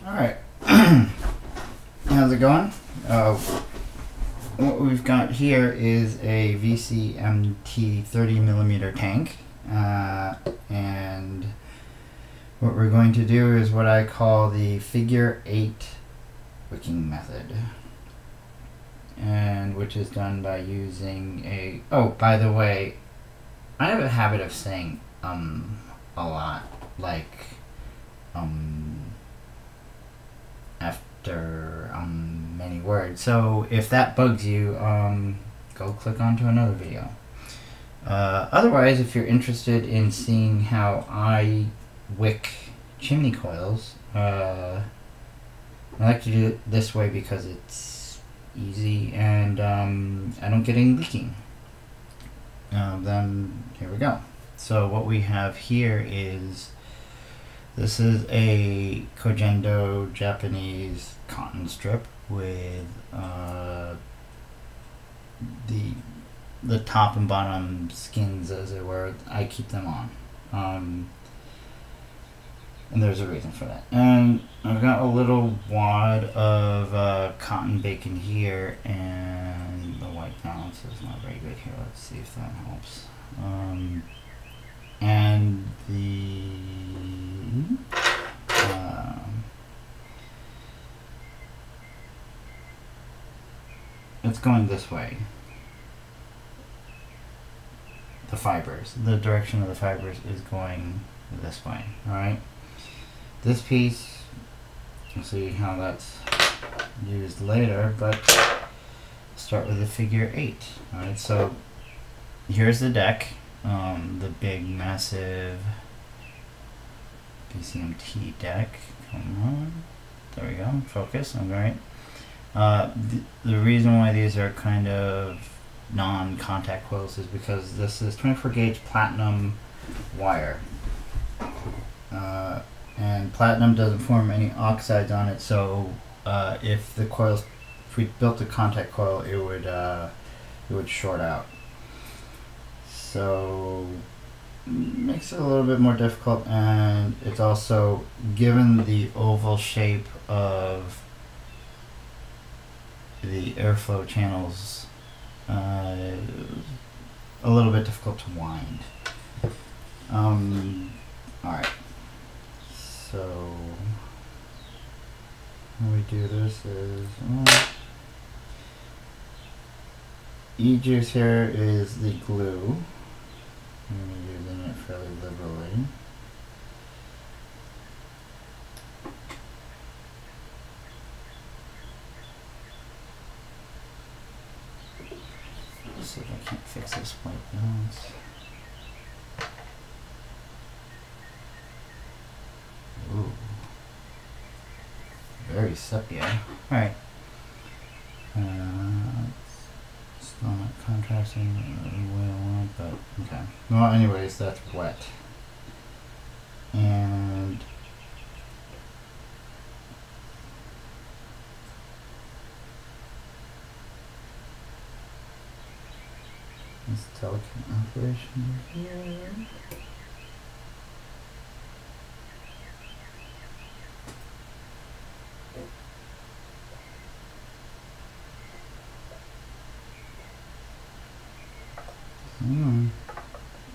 Alright, how's it going? What we've got here is a VCMT 30mm tank, and what we're going to do is what I call the figure 8 wicking method, and which is done by using a, oh, by the way, I have a habit of saying a lot, like after many words. So if that bugs you, go click onto another video. Otherwise, if you're interested in seeing how I wick chimney coils, I like to do it this way because it's easy and I don't get any leaking. Then here we go. So what we have here is, this is a Kojendo Japanese cotton strip with the top and bottom skins, as it were. I keep them on, and there's a reason for that. And I've got a little wad of cotton bacon here, and the white balance is not very good here. Let's see if that helps. And it's going this way. The fibers, the direction of the fibers is going this way. Alright, this piece, we'll see how that's used later, but start with the figure 8. Alright, so here's the deck, the big massive VCMT deck. Come on, there we go, focus. Alright, the reason why these are kind of non-contact coils is because this is 24 gauge platinum wire, and platinum doesn't form any oxides on it, so if we built a contact coil, it would short out. So makes it a little bit more difficult, and it's also, given the oval shape of the airflow channels, a little bit difficult to wind. Alright, so how we do this is, E-juice here is the glue. I'm using it fairly liberally. Let's see if I can't fix this white balance. Ooh, very sepia. Alright. Still not contrasting the way I want, but okay. Well, anyways, that's wet. And this delicate operation here.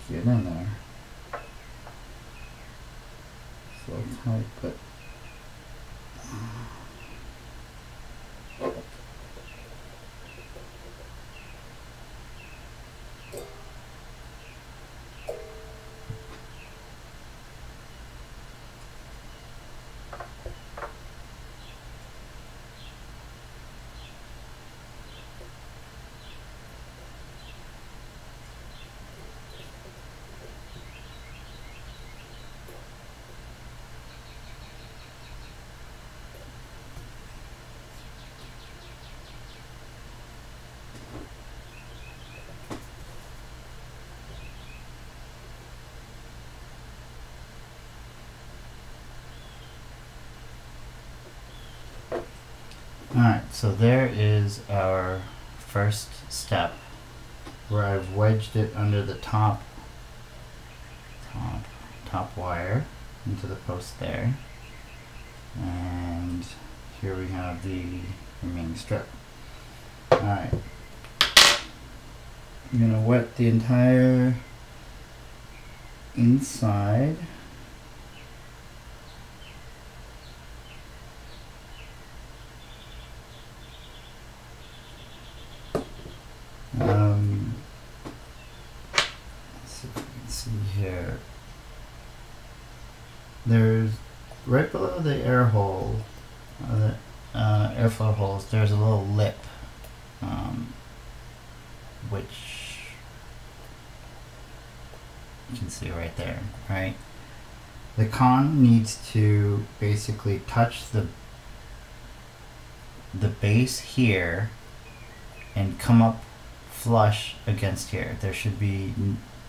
Get in there. So tight, but alright, so there is our first step, where I've wedged it under the top wire into the post there, and and here we have the remaining strip. Alright, I'm going to wet the entire inside. Let's see if we can see here. There's right below the air hole, the airflow holes, there's a little lip, which you can see right there, right? The cotton needs to basically touch the base here and come up flush against here. There should be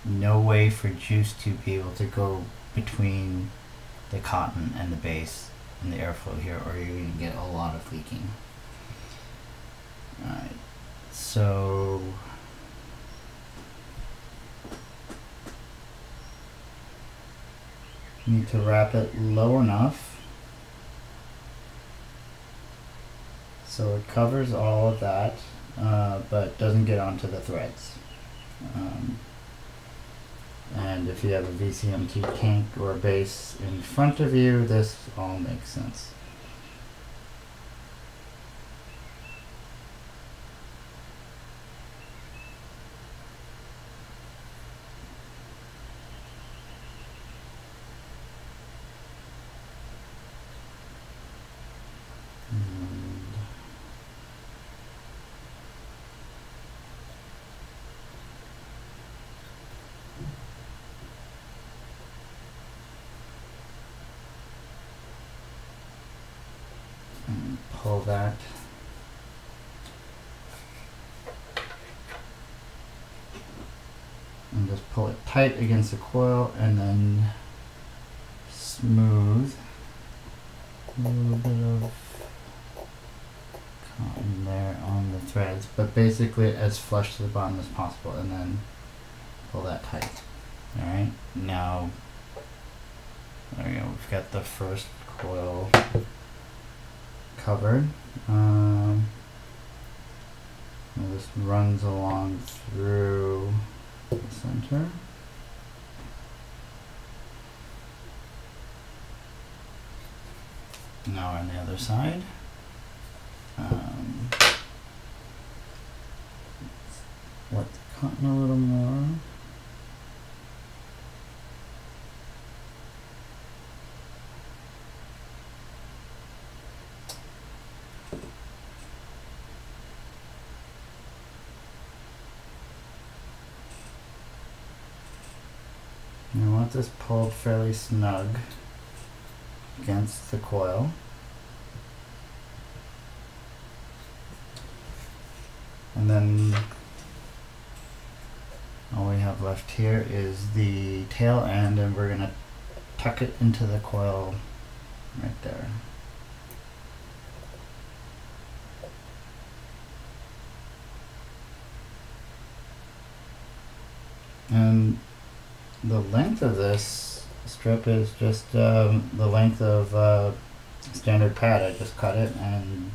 no way for juice to be able to go between the cotton and the base and the airflow here, or you're going to get a lot of leaking. Alright, so you need to wrap it low enough so it covers all of that, but doesn't get onto the threads. And if you have a VCMT kink or base in front of you, this all makes sense. And pull that and just pull it tight against the coil and then smooth. A little bit of cotton there on the threads, but basically as flush to the bottom as possible, and then pull that tight. Alright, now there we go, we've got the first coil covered. This runs along through the center. Now on the other side. Wet the cotton a little more. You want this pulled fairly snug against the coil. And then all we have left here is the tail end, and we're going to tuck it into the coil right there. And the length of this strip is just the length of standard pad. I just cut it, and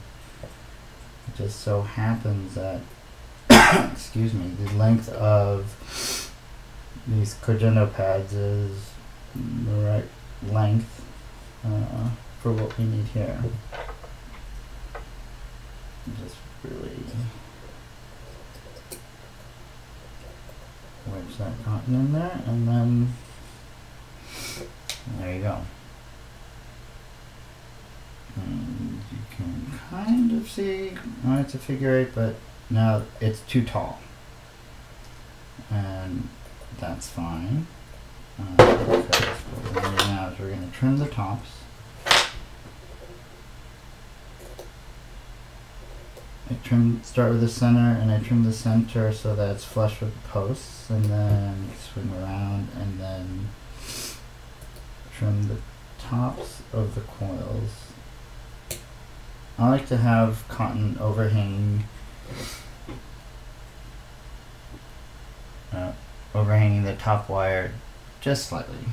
it just so happens that excuse me, the length of these Cogendo pads is the right length for what we need here. Just really wedge that cotton in there, and then there you go. And you can kind of see, it's a figure 8, but now it's too tall, and that's fine. Because what we're going to do now is we're going to trim the tops. Start with the center, and I trim the center so that it's flush with the posts, and then swing around and then trim the tops of the coils. I like to have cotton overhanging the top wire just slightly.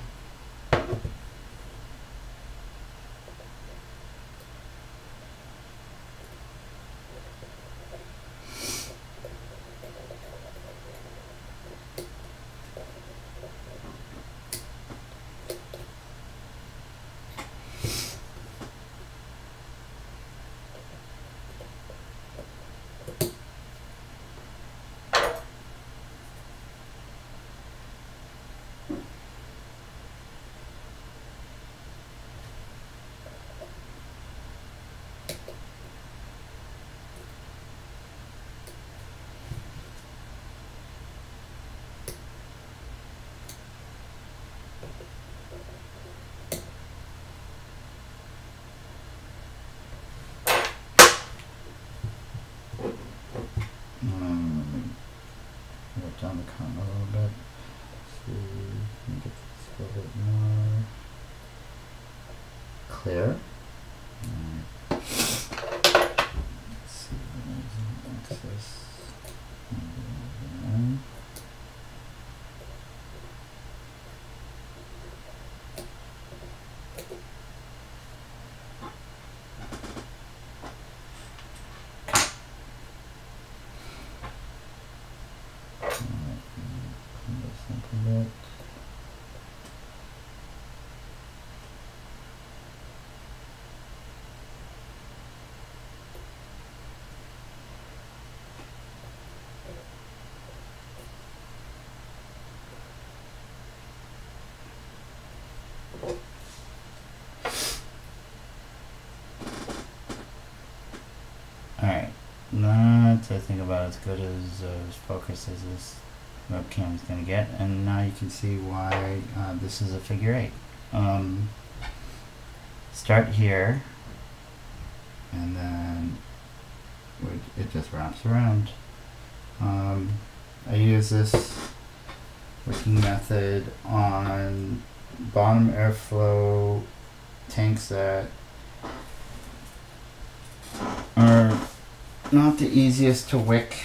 the cotton a little bit. Let's see, let me get this a little bit more clear. Let's see, what's this? Alright, that's I think about as good as focused as this webcam is going to get, and now you can see why this is a figure 8. Start here, and then it just wraps around. I use this wicking method on bottom airflow tanks that are not the easiest to wick.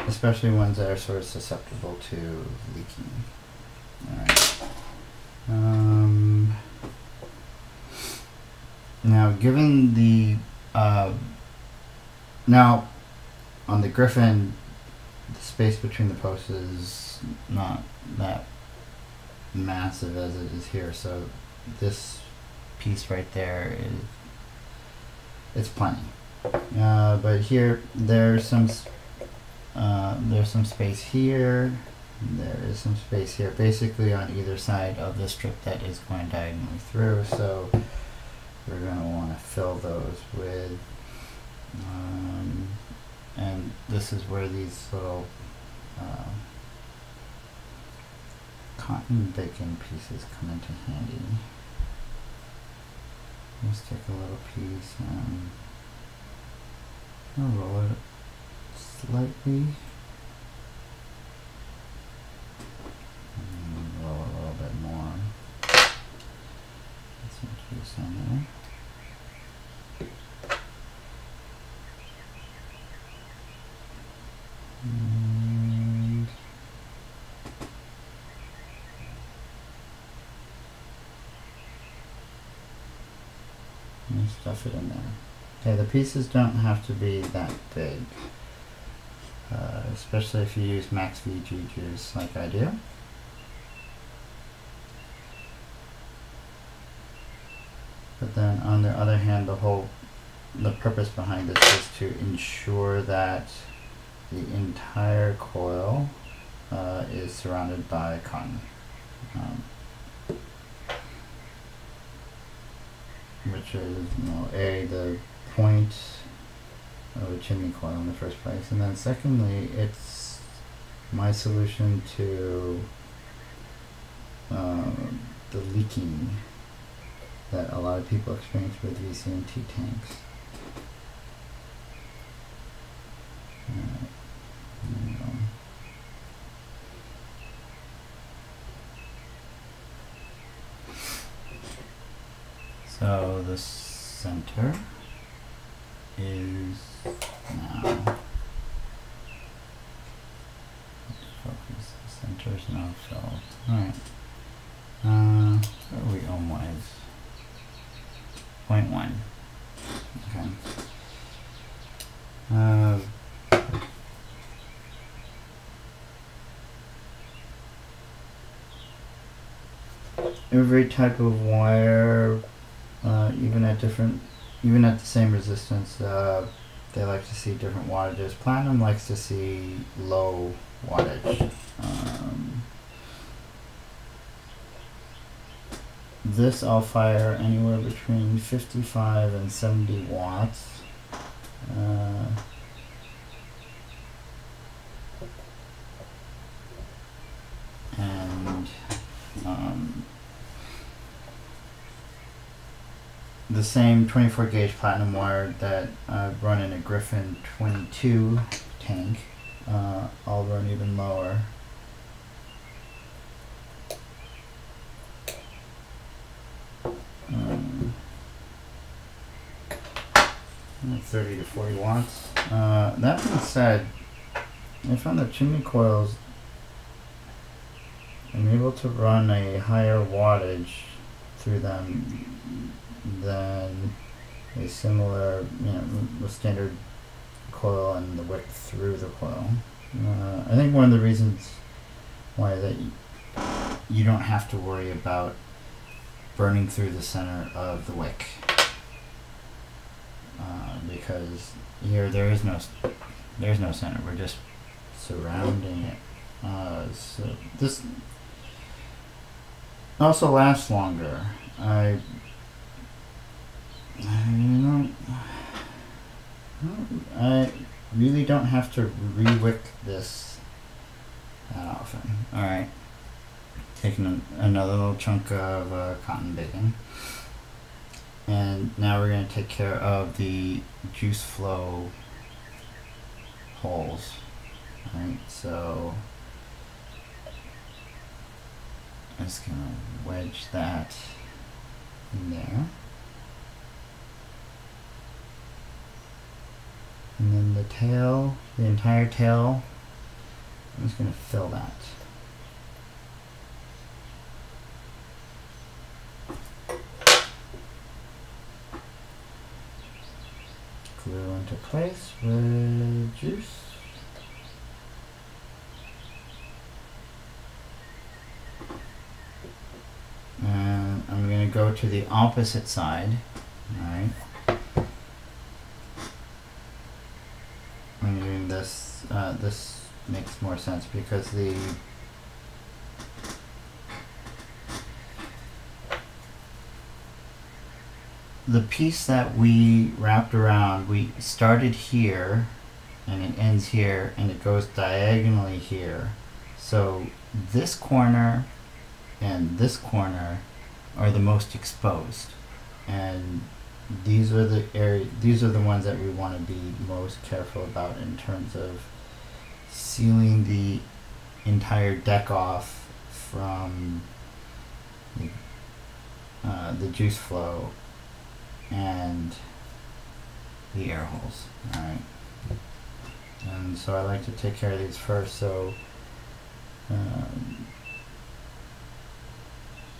Especially ones that are sort of susceptible to leaking. Alright. Now, given the now on the Griffin, the space between the posts is not that massive as it is here, so this piece right there is it's plenty. But here there's some space here. There is some space here, basically on either side of the strip that is going diagonally through. So we're going to want to fill those with, and this is where these little cotton bacon pieces come into handy. Let's take a little piece and I'll roll it slightly. And roll it a little bit more. Let's introduce on there. And stuff it in there. Okay, the pieces don't have to be that big, especially if you use max VG juice like I do. But then on the other hand, the purpose behind this is to ensure that the entire coil is surrounded by cotton. Which is, the point of a chimney coil in the first place, and then secondly, it's my solution to the leaking that a lot of people experience with VCMT tanks. There we go. So the center is now, let's focus, the center is now filled. Alright, where are we ohmwise? 0.1. Okay. Every type of wire, even at the same resistance, they like to see different wattages. Platinum likes to see low wattage. This I'll fire anywhere between 55 and 70 watts. the same 24 gauge platinum wire that I've run in a Griffin 22 tank. I'll run even lower. 30 to 40 watts. That being said, I found that chimney coils, I'm able to run a higher wattage through them than a similar, the standard coil and the wick through the coil. I think one of the reasons why that you don't have to worry about burning through the center of the wick, because here there's no center. We're just surrounding it. So this also lasts longer. I really don't have to re-wick this that often. Alright, taking another little chunk of cotton bacon, and now we're going to take care of the juice flow holes. Alright, so I'm just going to wedge that in there. And then the tail, the entire tail, I'm just going to fill that. Glue into place with juice. And I'm going to go to the opposite side. Alright. I'm doing this, this makes more sense because the piece that we wrapped around, we started here and it ends here and it goes diagonally here. So this corner and this corner are the most exposed, and these are the ones that we want to be most careful about in terms of sealing the entire deck off from the juice flow and the air holes. Alright, and so I like to take care of these first, so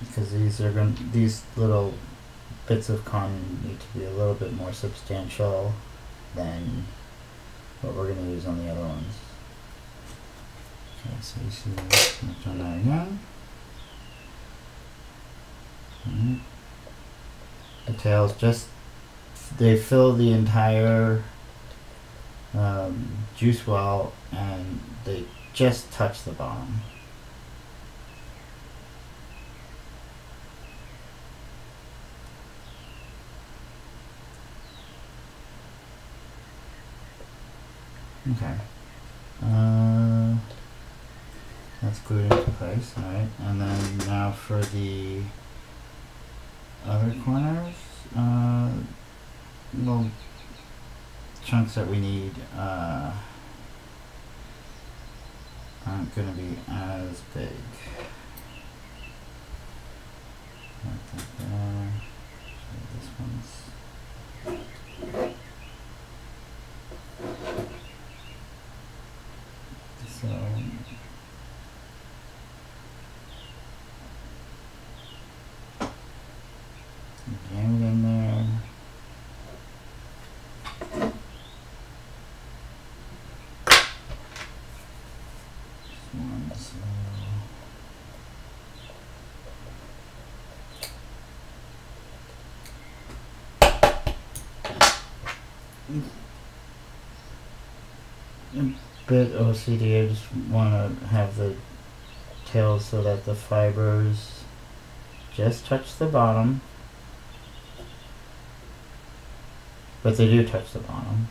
because these little bits of cotton need to be a little bit more substantial than what we're going to use on the other ones. Okay, so you see, let's done that again. The tails they fill the entire juice well, and they just touch the bottom. Okay, that's glued into place. Alright, and then now for the other corners, little chunks that we need aren't going to be as big. Like that there. So this one's so jam it in there. This one's a bit OCD. I just want to have the tails so that the fibers just touch the bottom, but they do touch the bottom.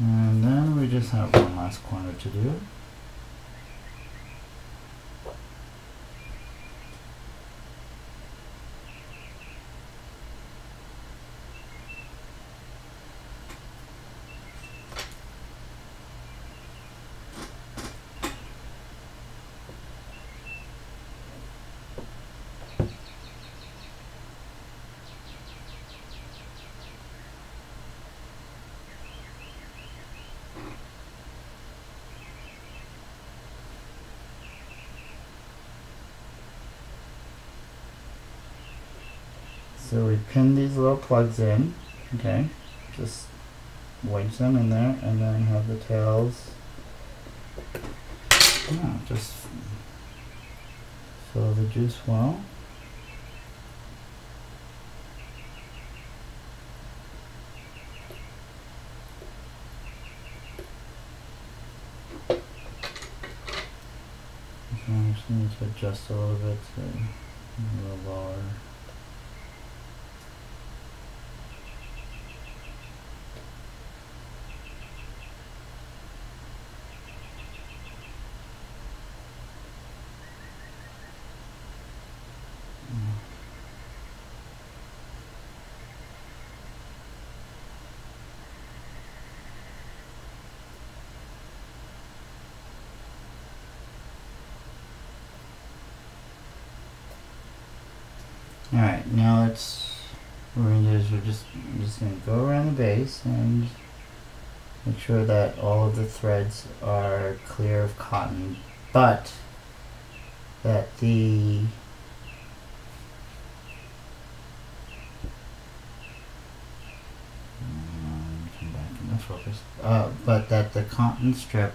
And then we just have one last corner to do. So we pin these little plugs in, okay, just wedge them in there, and then have the tails, just fill the juice well. I just need to adjust a little bit to a little lower. Alright, now what we're going to do is I'm just going to go around the base and make sure that all of the threads are clear of cotton, but that the come back into focus. But that the cotton strip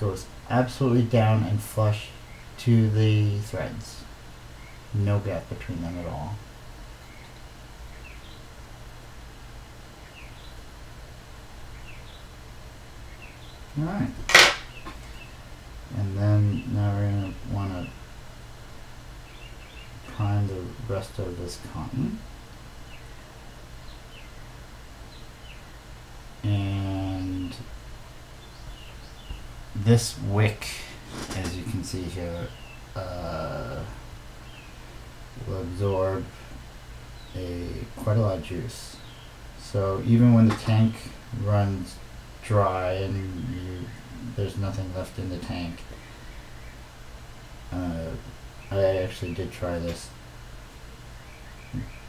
goes absolutely down and flush to the threads. No gap between them at all. Alright. And then now we're going to want to prime the rest of this cotton. And this wick, as you can see here, will absorb quite a lot of juice. So even when the tank runs dry and there's nothing left in the tank, I actually did try this,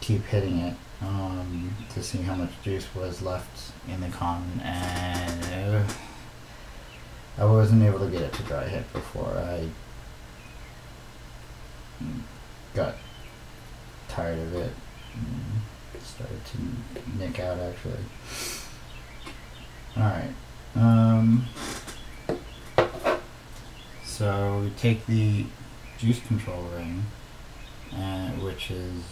keep hitting it to see how much juice was left in the cotton, and I wasn't able to get it to dry hit before I got tired of it and started to nick out actually. Alright, so we take the juice control ring, which is,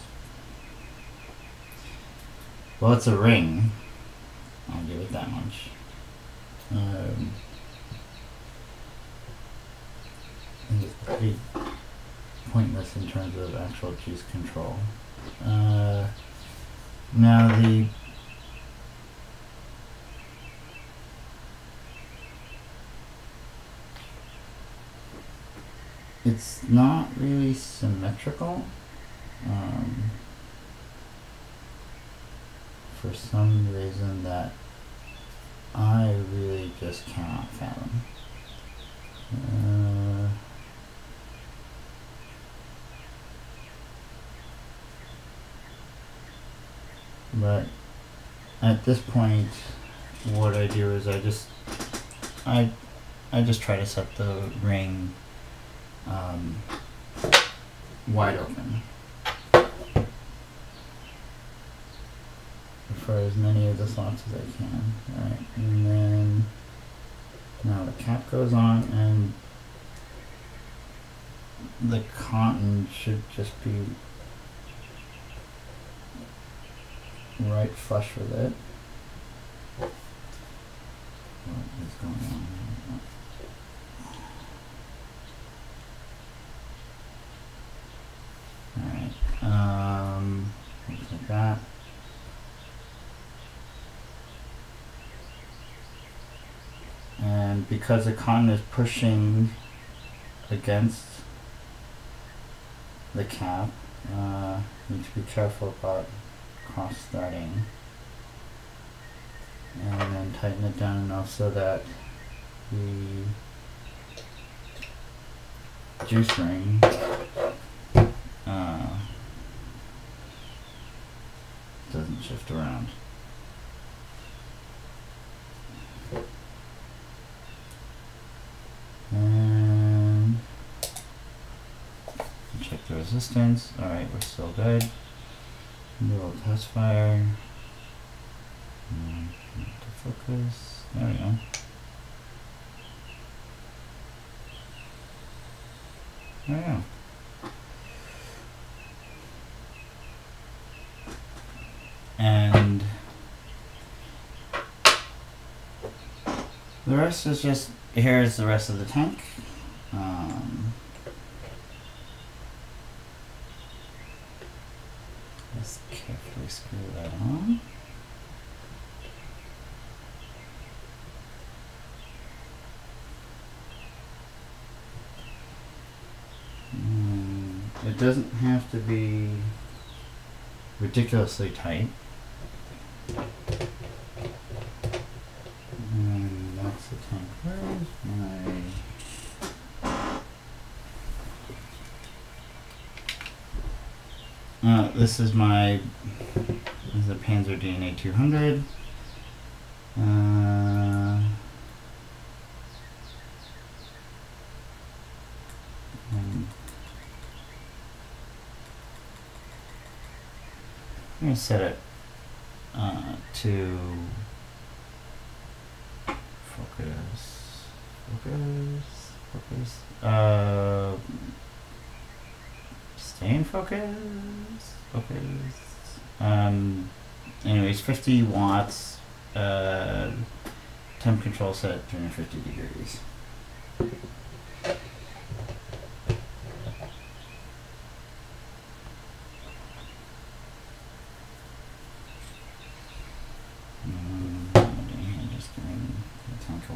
well, it's a ring, I'll give it that much. It's pretty pointless in terms of actual juice control. Now it's not really symmetrical for some reason that I really just cannot fathom. But at this point, what I do is I just try to set the ring wide open for as many of the slots as I can. Alright, and then now the cap goes on, and the cotton should just be right flush with it. What is going on here? Looks like that. and because the cotton is pushing against the cap, need to be careful about cross-threading, and then tighten it down enough so that the juice ring doesn't shift around. And check the resistance. Alright, we're still good. Do a little test fire. To focus. There we go. There we go. And the rest is just, here's the rest of the tank. Let's carefully screw that on. It doesn't have to be ridiculously tight. And that's the tank. Where's my... this is my... This is a Panzer DNA 200. I'm going to set it to focus, stay in focus, anyways, 50 watts, temp control set 350 degrees.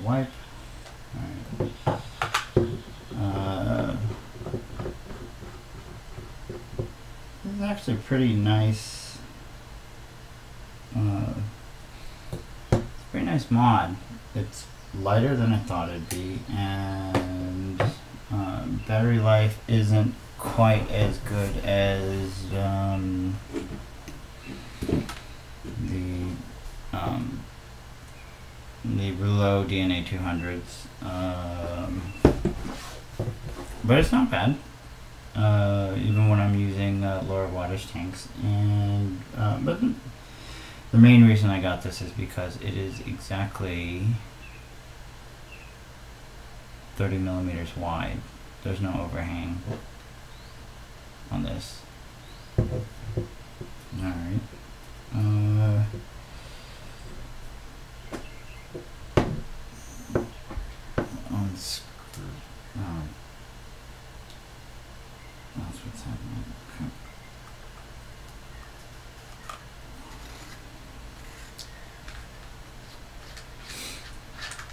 Wipe. Alright. This is actually pretty nice. It's a pretty nice mod. It's lighter than I thought it'd be, and battery life isn't quite as good as the Rouleau DNA 200s, but it's not bad, even when I'm using lower wattage tanks. And but the main reason I got this is because it is exactly 30 millimeters wide. There's no overhang on this. Alright. Unscrew. Oh. That's what's happening. Okay.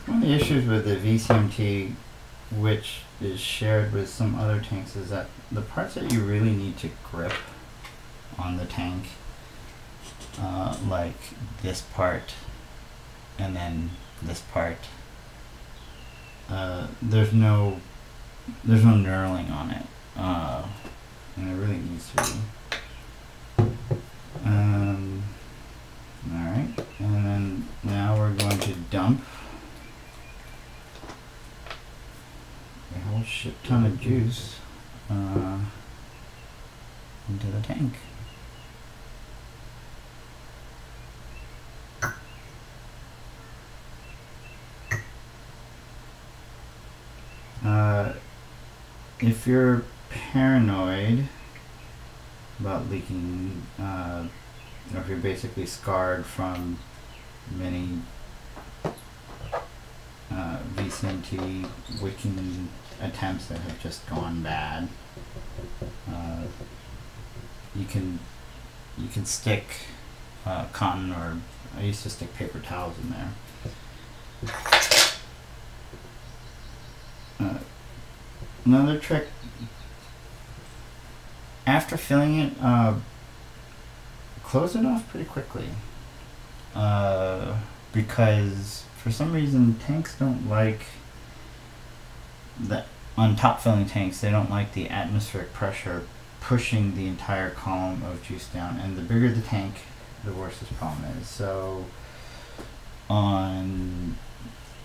One of the issues with the VCMT, which is shared with some other tanks, is that the parts that you really need to grip on the tank, like this part and then this part, there's no knurling on it, and it really needs to be. Alright, and then now we're going to dump a whole shit ton of juice into the tank. If you're paranoid about leaking, or if you're basically scarred from many VCMT wicking attempts that have just gone bad, you can stick cotton, or I used to stick paper towels in there. Another trick, after filling it, close it off pretty quickly. Because for some reason tanks don't like that. On top filling tanks, they don't like the atmospheric pressure pushing the entire column of juice down, and the bigger the tank, the worse this problem is. So on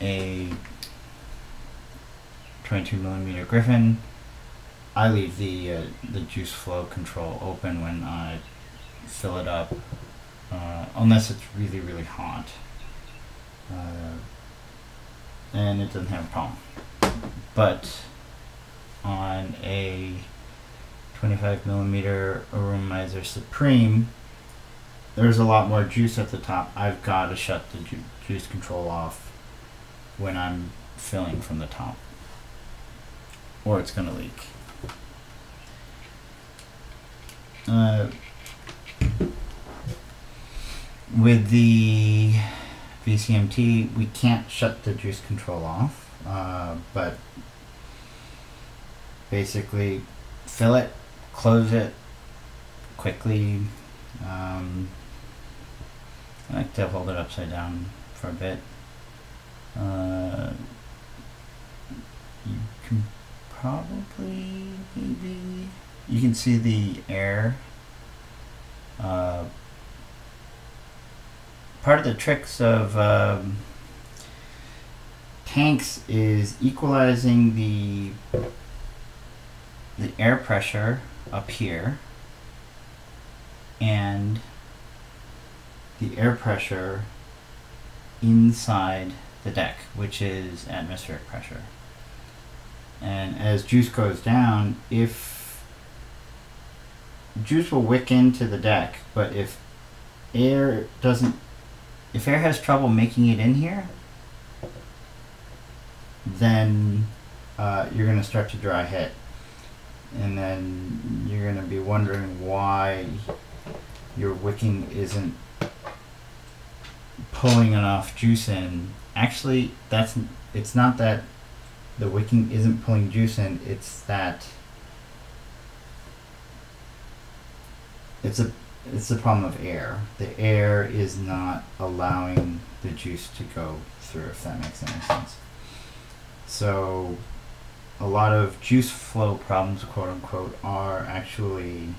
a 22mm Griffin, I leave the juice flow control open when I fill it up, unless it's really, really hot, and it doesn't have a problem. But on a 25mm Aromizer Supreme, there's a lot more juice at the top. I've got to shut the juice control off when I'm filling from the top, or it's going to leak. With the VCMT, we can't shut the juice control off, but basically fill it, close it quickly. I like to hold it upside down for a bit. You can probably, maybe, you can see the air. Part of the tricks of tanks is equalizing the air pressure up here and the air pressure inside the deck, which is atmospheric pressure. And as juice goes down, if juice will wick into the deck, but if air has trouble making it in here, then you're going to start to dry hit. And then you're going to be wondering why your wicking isn't pulling enough juice in. Actually, it's not that the wicking isn't pulling juice in, it's that it's the problem of air. The air is not allowing the juice to go through, if that makes any sense. So a lot of juice flow problems, quote unquote, are actually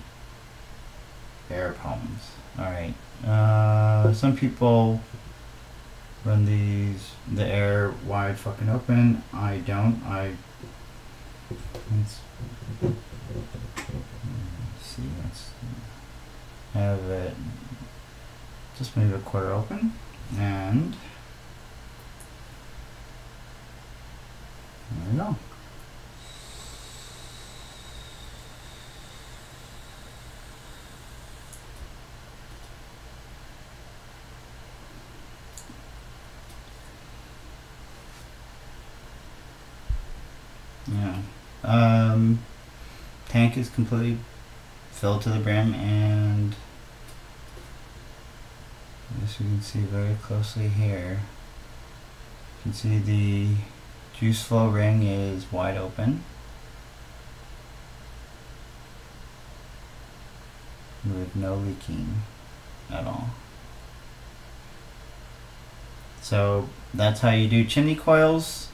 air problems. Alright, some people run the air wide fucking open. I don't. Let's see, let's have it just maybe a quarter open, and there we go. Yeah. Tank is completely filled to the brim, and as you can see very closely here, you can see the juice flow ring is wide open with no leaking at all. So that's how you do chimney coils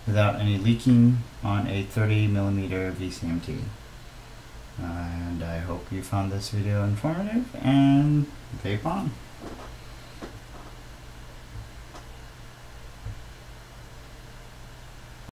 without any leaking on a 30mm VCMT. And I hope you found this video informative, and vape on.